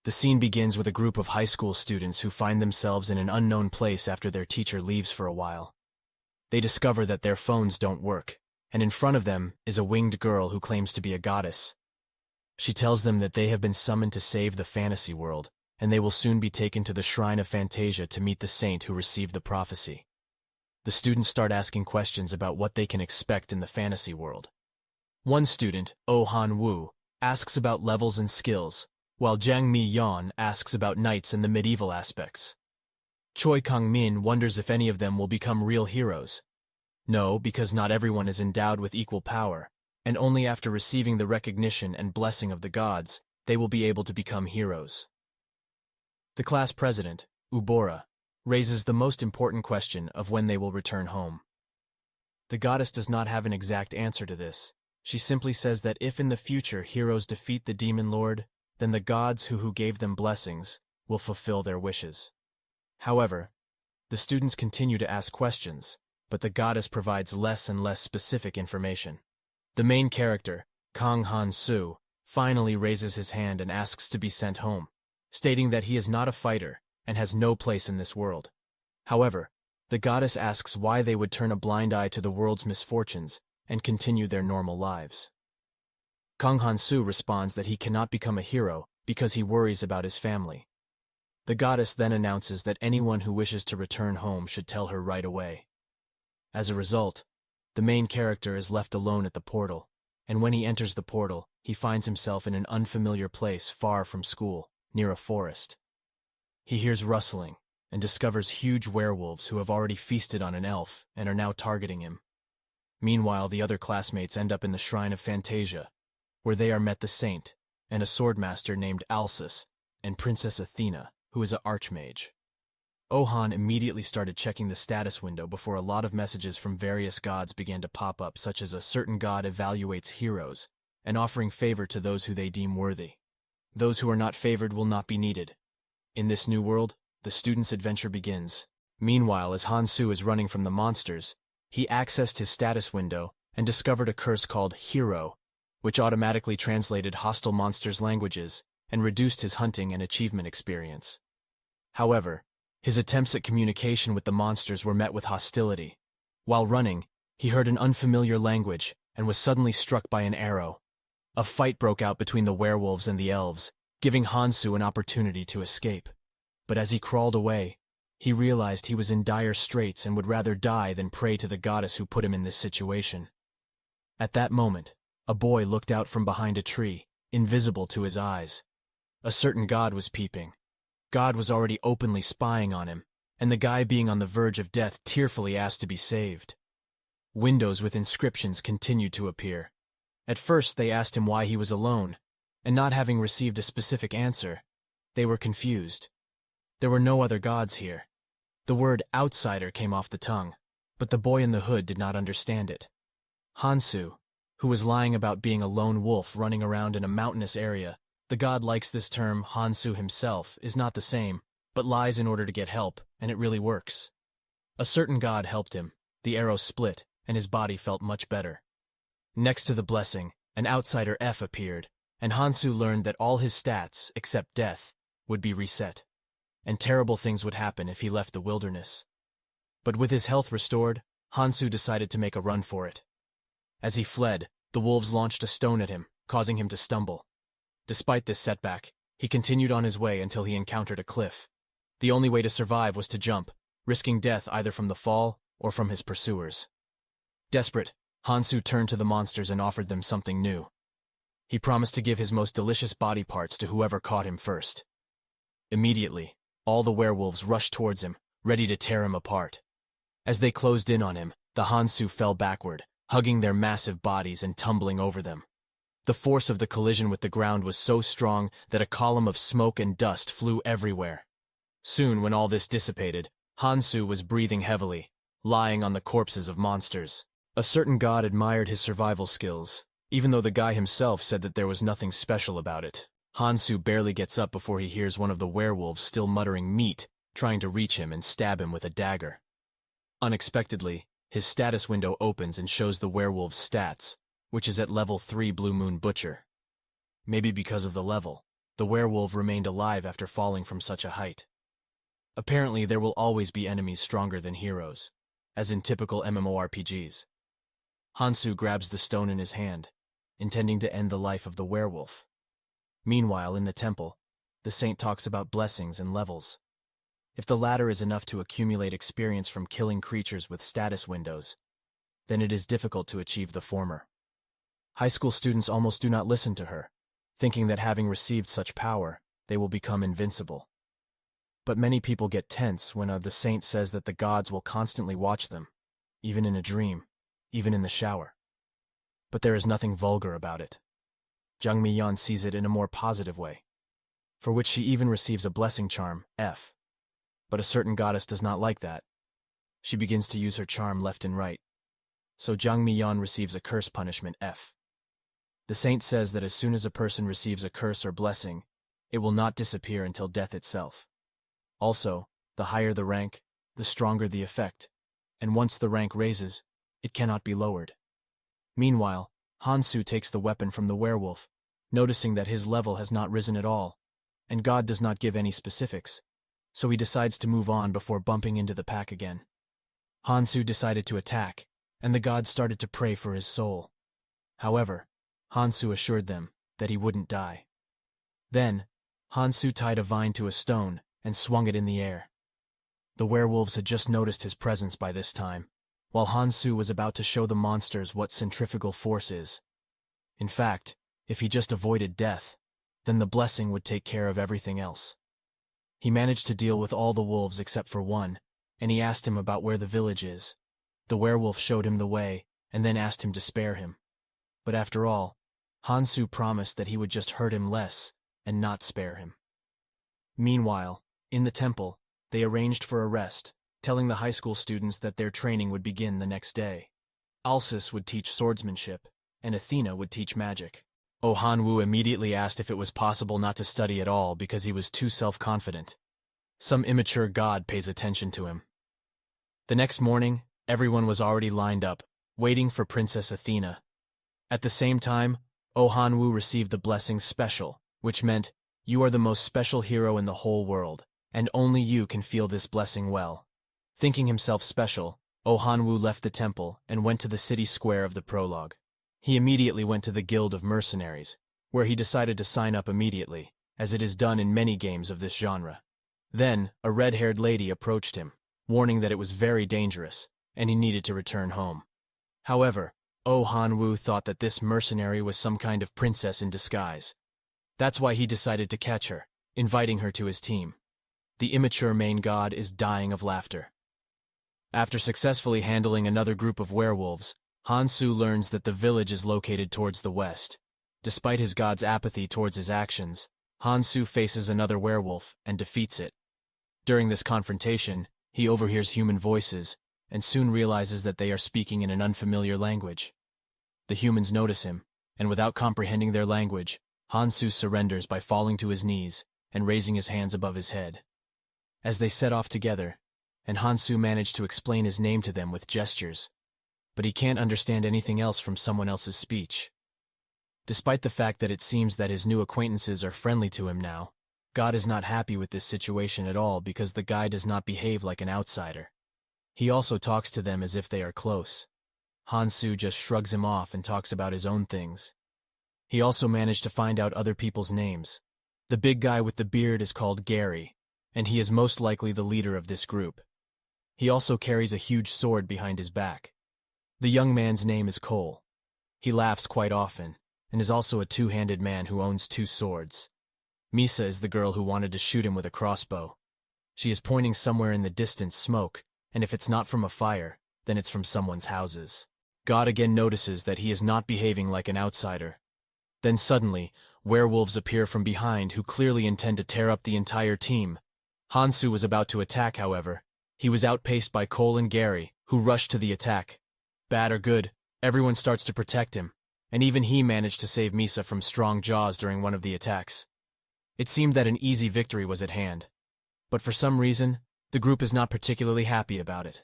The scene begins with a group of high school students who find themselves in an unknown place after their teacher leaves for a while. They discover that their phones don't work, and in front of them is a winged girl who claims to be a goddess. She tells them that they have been summoned to save the fantasy world, and they will soon be taken to the shrine of Fantasia to meet the saint who received the prophecy. The students start asking questions about what they can expect in the fantasy world. One student, Oh Han Wu, asks about levels and skills, while Jiang Mi Yan asks about knights and the medieval aspects. Choi Kang Min wonders if any of them will become real heroes. No, because not everyone is endowed with equal power, and only after receiving the recognition and blessing of the gods, they will be able to become heroes. The class president, Ubora, raises the most important question of when they will return home. The goddess does not have an exact answer to this. She simply says that if in the future heroes defeat the demon lord, then the gods who gave them blessings will fulfill their wishes. However, the students continue to ask questions, but the goddess provides less and less specific information. The main character, Kang Han Su, finally raises his hand and asks to be sent home, stating that he is not a fighter and has no place in this world. However, the goddess asks why they would turn a blind eye to the world's misfortunes and continue their normal lives. Kang Han Su responds that he cannot become a hero because he worries about his family. The goddess then announces that anyone who wishes to return home should tell her right away. As a result, the main character is left alone at the portal, and when he enters the portal, he finds himself in an unfamiliar place far from school, near a forest. He hears rustling and discovers huge werewolves who have already feasted on an elf and are now targeting him. Meanwhile, the other classmates end up in the shrine of Fantasia, where they are met the saint, and a swordmaster named Alsus, and Princess Athena, who is an archmage. Ohan immediately started checking the status window before a lot of messages from various gods began to pop up, such as a certain god evaluates heroes, and offering favor to those who they deem worthy. Those who are not favored will not be needed. In this new world, the student's adventure begins. Meanwhile, as Hansu is running from the monsters, he accessed his status window and discovered a curse called Hero, which automatically translated hostile monsters' languages and reduced his hunting and achievement experience. However, his attempts at communication with the monsters were met with hostility. While running, he heard an unfamiliar language and was suddenly struck by an arrow. A fight broke out between the werewolves and the elves, giving Hansu an opportunity to escape. But as he crawled away, he realized he was in dire straits and would rather die than pray to the goddess who put him in this situation. At that moment, a boy looked out from behind a tree, invisible to his eyes. A certain god was peeping. God was already openly spying on him, and the guy being on the verge of death tearfully asked to be saved. Windows with inscriptions continued to appear. At first they asked him why he was alone, and not having received a specific answer, they were confused. There were no other gods here. The word outsider came off the tongue, but the boy in the hood did not understand it. Hansu, who was lying about being a lone wolf running around in a mountainous area, the god likes this term. Hansu himself is not the same, but lies in order to get help, and it really works. A certain god helped him, the arrow split, and his body felt much better. Next to the blessing, an outsider F appeared, and Hansu learned that all his stats, except death, would be reset, and terrible things would happen if he left the wilderness. But with his health restored, Hansu decided to make a run for it. As he fled, the wolves launched a stone at him, causing him to stumble. Despite this setback, he continued on his way until he encountered a cliff. The only way to survive was to jump, risking death either from the fall or from his pursuers. Desperate, Hansu turned to the monsters and offered them something new. He promised to give his most delicious body parts to whoever caught him first. Immediately, all the werewolves rushed towards him, ready to tear him apart. As they closed in on him, the Hansu fell backward, hugging their massive bodies and tumbling over them. The force of the collision with the ground was so strong that a column of smoke and dust flew everywhere. Soon, when all this dissipated, Hansu was breathing heavily, lying on the corpses of monsters. A certain god admired his survival skills, even though the guy himself said that there was nothing special about it. Hansu barely gets up before he hears one of the werewolves still muttering meat, trying to reach him and stab him with a dagger. Unexpectedly, his status window opens and shows the werewolf's stats, which is at level 3 Blue Moon Butcher. Maybe because of the level, the werewolf remained alive after falling from such a height. Apparently, there will always be enemies stronger than heroes, as in typical MMORPGs. Hansu grabs the stone in his hand, intending to end the life of the werewolf. Meanwhile, in the temple, the saint talks about blessings and levels. If the latter is enough to accumulate experience from killing creatures with status windows, then it is difficult to achieve the former. High school students almost do not listen to her, thinking that having received such power, they will become invincible. But many people get tense when the saint says that the gods will constantly watch them, even in a dream, even in the shower. But there is nothing vulgar about it. Jung Mi-yeon sees it in a more positive way, for which she even receives a blessing charm, F. But a certain goddess does not like that. She begins to use her charm left and right. So Jung Mi-yeon receives a curse punishment, F. The saint says that as soon as a person receives a curse or blessing, it will not disappear until death itself. Also, the higher the rank, the stronger the effect, and once the rank raises, it cannot be lowered. Meanwhile, Hansu takes the weapon from the werewolf, noticing that his level has not risen at all, and God does not give any specifics, so he decides to move on before bumping into the pack again. Hansu decided to attack, and the gods started to pray for his soul. However, Hansu assured them that he wouldn't die. Then, Hansu tied a vine to a stone and swung it in the air. The werewolves had just noticed his presence by this time, while Hansu was about to show the monsters what centrifugal force is. In fact, if he just avoided death, then the blessing would take care of everything else. He managed to deal with all the wolves except for one, and he asked him about where the village is. The werewolf showed him the way, and then asked him to spare him. But after all, Hansu promised that he would just hurt him less, and not spare him. Meanwhile, in the temple, they arranged for a rest, telling the high school students that their training would begin the next day. Alsis would teach swordsmanship, and Athena would teach magic. Oh Han-woo immediately asked if it was possible not to study at all because he was too self-confident. Some immature god pays attention to him. The next morning, everyone was already lined up, waiting for Princess Athena. At the same time, Oh Han-woo received the blessing special, which meant, you are the most special hero in the whole world, and only you can feel this blessing well. Thinking himself special, Oh Han-woo left the temple and went to the city square of the prologue. He immediately went to the Guild of Mercenaries, where he decided to sign up immediately, as it is done in many games of this genre. Then, a red-haired lady approached him, warning that it was very dangerous, and he needed to return home. However, Oh Han-woo thought that this mercenary was some kind of princess in disguise. That's why he decided to catch her, inviting her to his team. The immature main god is dying of laughter. After successfully handling another group of werewolves, Hansu learns that the village is located towards the west. Despite his god's apathy towards his actions, Hansu faces another werewolf and defeats it. During this confrontation, he overhears human voices and soon realizes that they are speaking in an unfamiliar language. The humans notice him, and without comprehending their language, Hansu surrenders by falling to his knees and raising his hands above his head. As they set off together, and Hansu managed to explain his name to them with gestures, but he can't understand anything else from someone else's speech. Despite the fact that it seems that his new acquaintances are friendly to him now, God is not happy with this situation at all because the guy does not behave like an outsider. He also talks to them as if they are close. Hansu just shrugs him off and talks about his own things. He also managed to find out other people's names. The big guy with the beard is called Gary, and he is most likely the leader of this group. He also carries a huge sword behind his back. The young man's name is Cole. He laughs quite often, and is also a two-handed man who owns two swords. Misa is the girl who wanted to shoot him with a crossbow. She is pointing somewhere in the distance smoke, and if it's not from a fire, then it's from someone's houses. God again notices that he is not behaving like an outsider. Then suddenly, werewolves appear from behind who clearly intend to tear up the entire team. Hansu was about to attack, however. He was outpaced by Cole and Gary, who rushed to the attack. Bad or good, everyone starts to protect him, and even he managed to save Misa from strong jaws during one of the attacks. It seemed that an easy victory was at hand. But for some reason, the group is not particularly happy about it.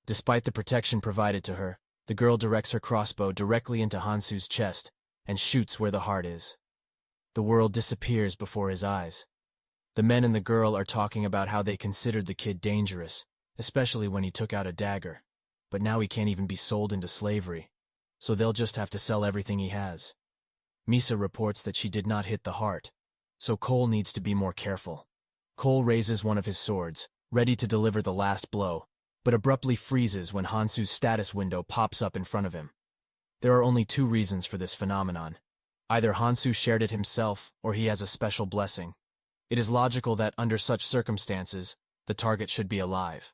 Despite the protection provided to her, the girl directs her crossbow directly into Hansu's chest and shoots where the heart is. The world disappears before his eyes. The men and the girl are talking about how they considered the kid dangerous, especially when he took out a dagger. But now he can't even be sold into slavery, so they'll just have to sell everything he has. Misa reports that she did not hit the heart, so Cole needs to be more careful. Cole raises one of his swords, ready to deliver the last blow, but abruptly freezes when Hansu's status window pops up in front of him. There are only two reasons for this phenomenon. Either Hansu shared it himself, or he has a special blessing. It is logical that, under such circumstances, the target should be alive.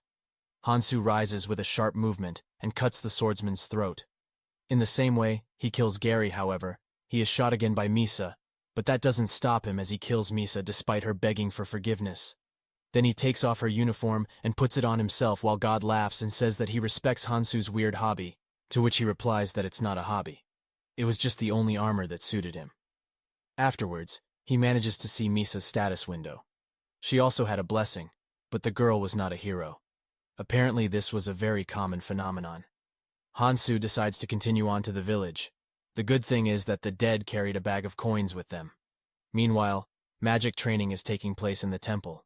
Hansu rises with a sharp movement and cuts the swordsman's throat. In the same way, he kills Gary, however. He is shot again by Misa, but that doesn't stop him as he kills Misa despite her begging for forgiveness. Then he takes off her uniform and puts it on himself while God laughs and says that he respects Hansu's weird hobby, to which he replies that it's not a hobby. It was just the only armor that suited him. Afterwards, he manages to see Misa's status window. She also had a blessing, but the girl was not a hero. Apparently this was a very common phenomenon. Hansu decides to continue on to the village. The good thing is that the dead carried a bag of coins with them. Meanwhile, magic training is taking place in the temple.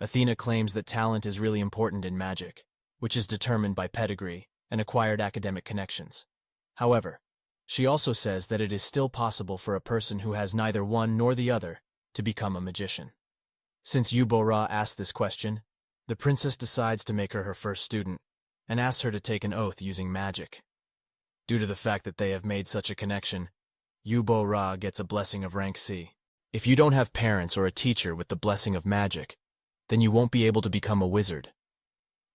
Athena claims that talent is really important in magic, which is determined by pedigree and acquired academic connections. However, she also says that it is still possible for a person who has neither one nor the other to become a magician. Since Yubora asked this question, the princess decides to make her her first student and asks her to take an oath using magic. Due to the fact that they have made such a connection, Yubora gets a blessing of rank C. If you don't have parents or a teacher with the blessing of magic, then you won't be able to become a wizard.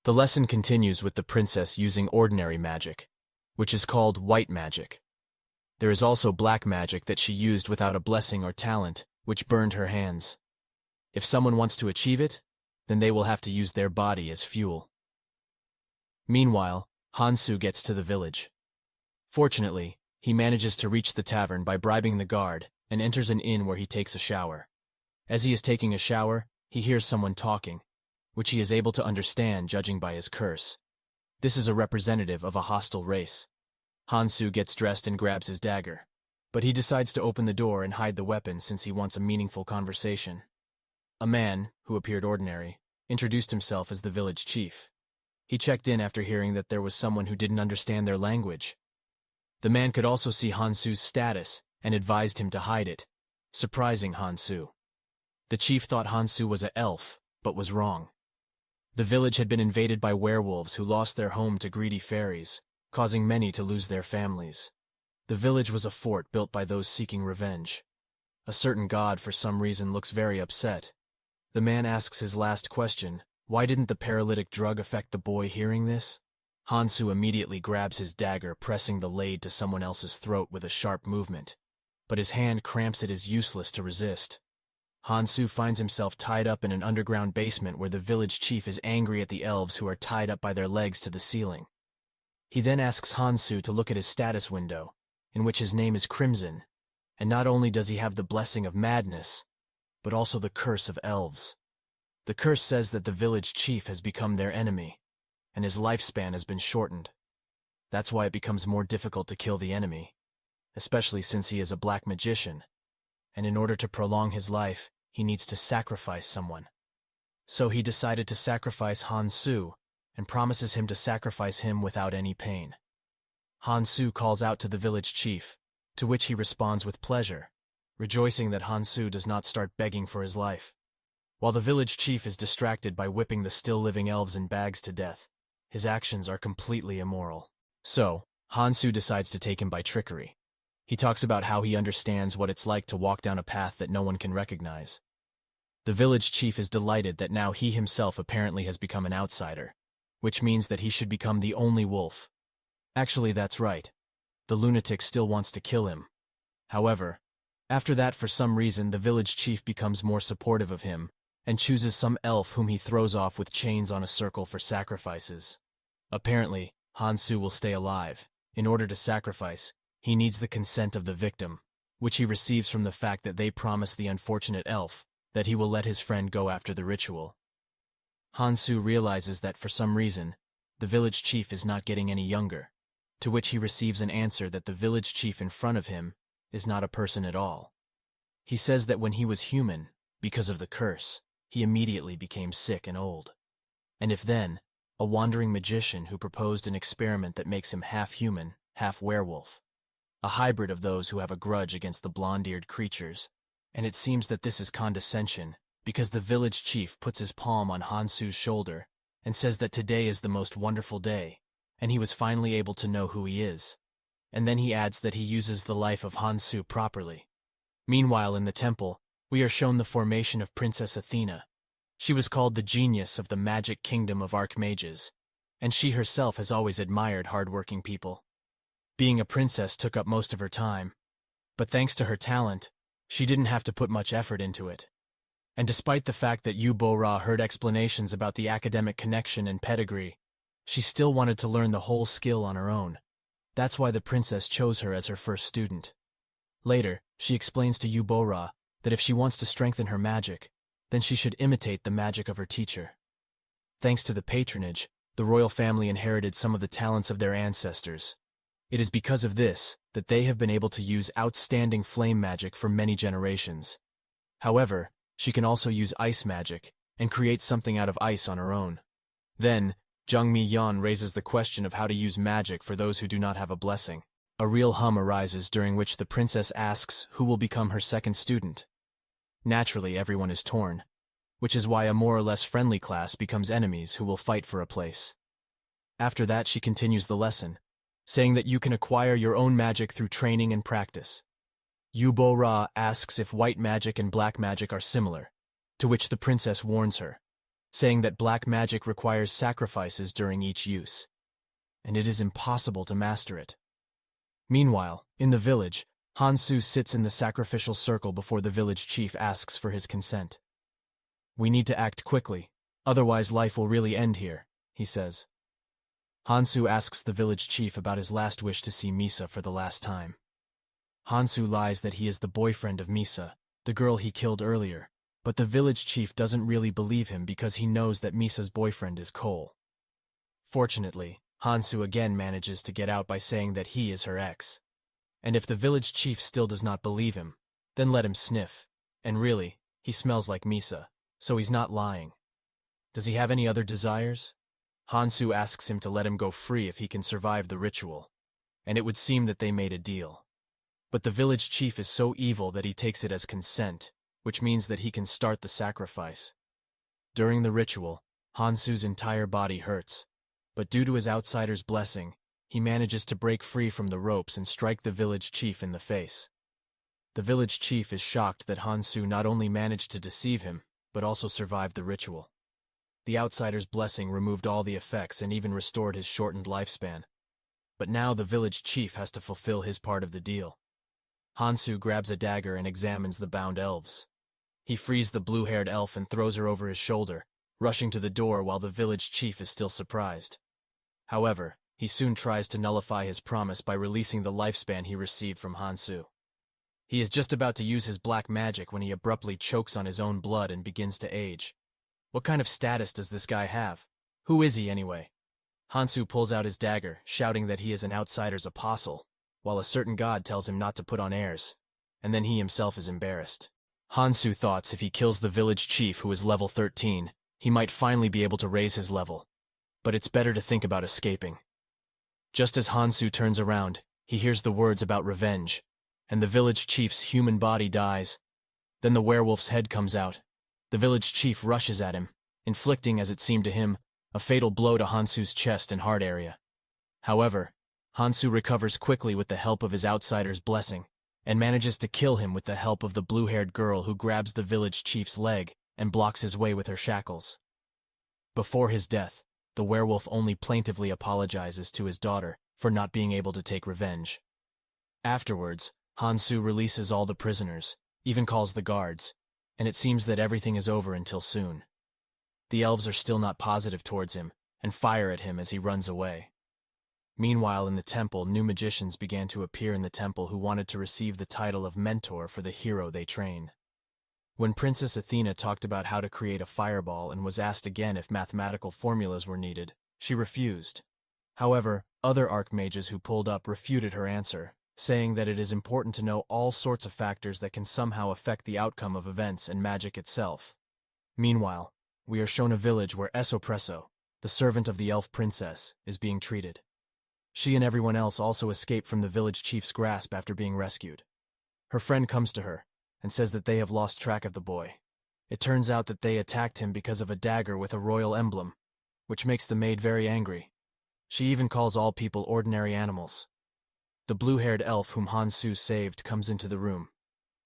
The lesson continues with the princess using ordinary magic, which is called white magic. There is also black magic that she used without a blessing or talent, which burned her hands. If someone wants to achieve it, then they will have to use their body as fuel. Meanwhile, Hansu gets to the village. Fortunately, he manages to reach the tavern by bribing the guard and enters an inn where he takes a shower. As he is taking a shower, he hears someone talking, which he is able to understand judging by his curse. This is a representative of a hostile race. Hansu gets dressed and grabs his dagger, but he decides to open the door and hide the weapon since he wants a meaningful conversation. A man, who appeared ordinary, introduced himself as the village chief. He checked in after hearing that there was someone who didn't understand their language. The man could also see Hansu's status and advised him to hide it, surprising Hansu. The chief thought Hansu was an elf, but was wrong. The village had been invaded by werewolves who lost their home to greedy fairies, causing many to lose their families. The village was a fort built by those seeking revenge. A certain god, for some reason, looks very upset. The man asks his last question, why didn't the paralytic drug affect the boy hearing this? Hansu immediately grabs his dagger, pressing the blade to someone else's throat with a sharp movement, but his hand cramps it is useless to resist. Hansu finds himself tied up in an underground basement where the village chief is angry at the elves who are tied up by their legs to the ceiling. He then asks Hansu to look at his status window, in which his name is Crimson, and not only does he have the blessing of madness, but also the curse of elves. The curse says that the village chief has become their enemy, and his lifespan has been shortened. That's why it becomes more difficult to kill the enemy, especially since he is a black magician, and in order to prolong his life, he needs to sacrifice someone. So he decided to sacrifice Hansu, and promises him to sacrifice him without any pain. Hansu calls out to the village chief, to which he responds with pleasure, rejoicing that Hansu does not start begging for his life. While the village chief is distracted by whipping the still-living elves in bags to death, his actions are completely immoral. So, Hansu decides to take him by trickery. He talks about how he understands what it's like to walk down a path that no one can recognize. The village chief is delighted that now he himself apparently has become an outsider, which means that he should become the only wolf. Actually, that's right. The lunatic still wants to kill him. However, after that, for some reason, the village chief becomes more supportive of him and chooses some elf whom he throws off with chains on a circle for sacrifices. Apparently, Hansu will stay alive. In order to sacrifice, he needs the consent of the victim, which he receives from the fact that they promise the unfortunate elf that he will let his friend go after the ritual. Hansu realizes that for some reason, the village chief is not getting any younger, to which he receives an answer that the village chief in front of him is not a person at all. He says that when he was human, because of the curse, he immediately became sick and old. And if then, a wandering magician who proposed an experiment that makes him half human, half werewolf, a hybrid of those who have a grudge against the blonde-eared creatures, and it seems that this is condescension, because the village chief puts his palm on Hansu's shoulder and says that today is the most wonderful day, and he was finally able to know who he is. And then he adds that he uses the life of Hansu properly. Meanwhile, in the temple, we are shown the formation of Princess Athena. She was called the genius of the magic kingdom of archmages, and she herself has always admired hard-working people. Being a princess took up most of her time, but thanks to her talent, she didn't have to put much effort into it. And despite the fact that Yu Bo-ra heard explanations about the academic connection and pedigree, she still wanted to learn the whole skill on her own. That's why the princess chose her as her first student. Later, she explains to Yu Bo-ra that if she wants to strengthen her magic, then she should imitate the magic of her teacher. Thanks to the patronage, the royal family inherited some of the talents of their ancestors. It is because of this that they have been able to use outstanding flame magic for many generations. However, she can also use ice magic and create something out of ice on her own. Then, Zhang Mi-yan raises the question of how to use magic for those who do not have a blessing. A real hum arises during which the princess asks who will become her second student. Naturally, everyone is torn, which is why a more or less friendly class becomes enemies who will fight for a place. After that, she continues the lesson, saying that you can acquire your own magic through training and practice. Yu Bo-ra asks if white magic and black magic are similar, to which the princess warns her, saying that black magic requires sacrifices during each use, and it is impossible to master it. Meanwhile, in the village, Hansu sits in the sacrificial circle before the village chief asks for his consent. "We need to act quickly, otherwise life will really end here," he says. Hansu asks the village chief about his last wish to see Misa for the last time. Hansu lies that he is the boyfriend of Misa, the girl he killed earlier, but the village chief doesn't really believe him because he knows that Misa's boyfriend is Cole. Fortunately, Hansu again manages to get out by saying that he is her ex. And if the village chief still does not believe him, then let him sniff. And really, he smells like Misa, so he's not lying. Does he have any other desires? Hansu asks him to let him go free if he can survive the ritual, and it would seem that they made a deal. But the village chief is so evil that he takes it as consent, which means that he can start the sacrifice. During the ritual, Hansu's entire body hurts, but due to his outsider's blessing, he manages to break free from the ropes and strike the village chief in the face. The village chief is shocked that Hansu not only managed to deceive him, but also survived the ritual. The outsider's blessing removed all the effects and even restored his shortened lifespan. But now the village chief has to fulfill his part of the deal. Hansu grabs a dagger and examines the bound elves. He frees the blue-haired elf and throws her over his shoulder, rushing to the door while the village chief is still surprised. However, he soon tries to nullify his promise by releasing the lifespan he received from Hansu. He is just about to use his black magic when he abruptly chokes on his own blood and begins to age. What kind of status does this guy have? Who is he anyway? Hansu pulls out his dagger, shouting that he is an outsider's apostle, while a certain god tells him not to put on airs, and then he himself is embarrassed. Hansu thoughts if he kills the village chief who is level 13, he might finally be able to raise his level. But it's better to think about escaping. Just as Hansu turns around, he hears the words about revenge, and the village chief's human body dies. Then the werewolf's head comes out. The village chief rushes at him, inflicting, as it seemed to him, a fatal blow to Hansu's chest and heart area. However, Hansu recovers quickly with the help of his outsider's blessing, and manages to kill him with the help of the blue-haired girl who grabs the village chief's leg and blocks his way with her shackles. Before his death, the werewolf only plaintively apologizes to his daughter for not being able to take revenge. Afterwards, Hansu releases all the prisoners, even calls the guards, and it seems that everything is over until soon. The elves are still not positive towards him, and fire at him as he runs away. Meanwhile, in the temple, new magicians began to appear in the temple who wanted to receive the title of mentor for the hero they train. When Princess Athena talked about how to create a fireball and was asked again if mathematical formulas were needed, she refused. However, other archmages who pulled up refuted her answer, saying that it is important to know all sorts of factors that can somehow affect the outcome of events and magic itself. Meanwhile, we are shown a village where Esopresso, the servant of the elf princess, is being treated. She and everyone else also escape from the village chief's grasp after being rescued. Her friend comes to her and says that they have lost track of the boy. It turns out that they attacked him because of a dagger with a royal emblem, which makes the maid very angry. She even calls all people ordinary animals. The blue-haired elf whom Hansu saved comes into the room.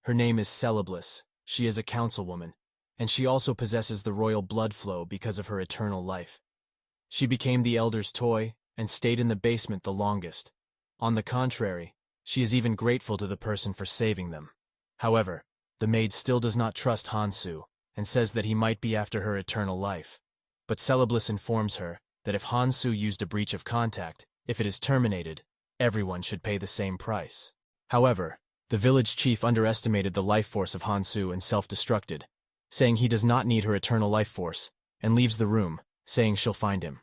Her name is Celebliss. She is a councilwoman, and she also possesses the royal blood flow because of her eternal life. She became the elder's toy and stayed in the basement the longest. On the contrary, she is even grateful to the person for saving them. However, the maid still does not trust Hansu and says that he might be after her eternal life. But Celebliss informs her that if Hansu used a breach of contact, if it is terminated, everyone should pay the same price. However, the village chief underestimated the life force of Hansu and self-destructed, saying he does not need her eternal life force, and leaves the room, saying she'll find him.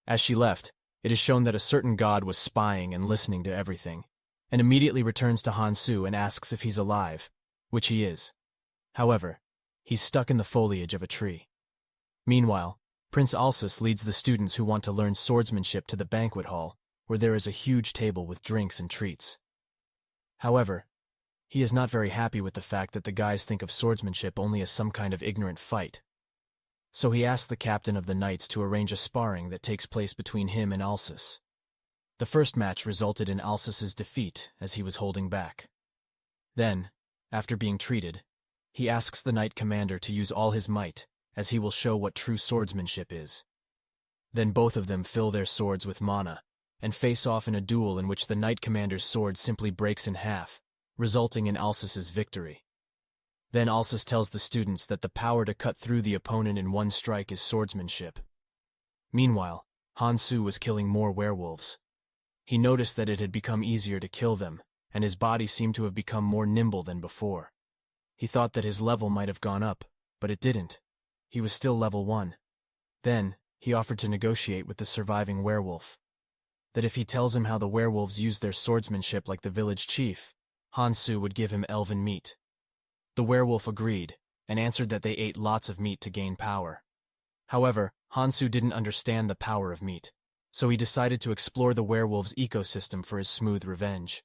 As she left, it is shown that a certain god was spying and listening to everything, and immediately returns to Hansu and asks if he's alive, which he is. However, he's stuck in the foliage of a tree. Meanwhile, Prince Alsus leads the students who want to learn swordsmanship to the banquet hall, where there is a huge table with drinks and treats. However, he is not very happy with the fact that the guys think of swordsmanship only as some kind of ignorant fight. So he asks the captain of the knights to arrange a sparring that takes place between him and Alsus. The first match resulted in Alsus's defeat as he was holding back. Then, after being treated, he asks the knight commander to use all his might, as he will show what true swordsmanship is. Then both of them fill their swords with mana, and face off in a duel in which the knight commander's sword simply breaks in half, resulting in Alsus's victory. Then Alsus tells the students that the power to cut through the opponent in one strike is swordsmanship. Meanwhile, Hansu was killing more werewolves. He noticed that it had become easier to kill them, and his body seemed to have become more nimble than before. He thought that his level might have gone up, but it didn't. He was still level 1. Then, he offered to negotiate with the surviving werewolf. That if he tells him how the werewolves used their swordsmanship like the village chief, Hansu would give him elven meat. The werewolf agreed, and answered that they ate lots of meat to gain power. However, Hansu didn't understand the power of meat, so he decided to explore the werewolf's ecosystem for his smooth revenge.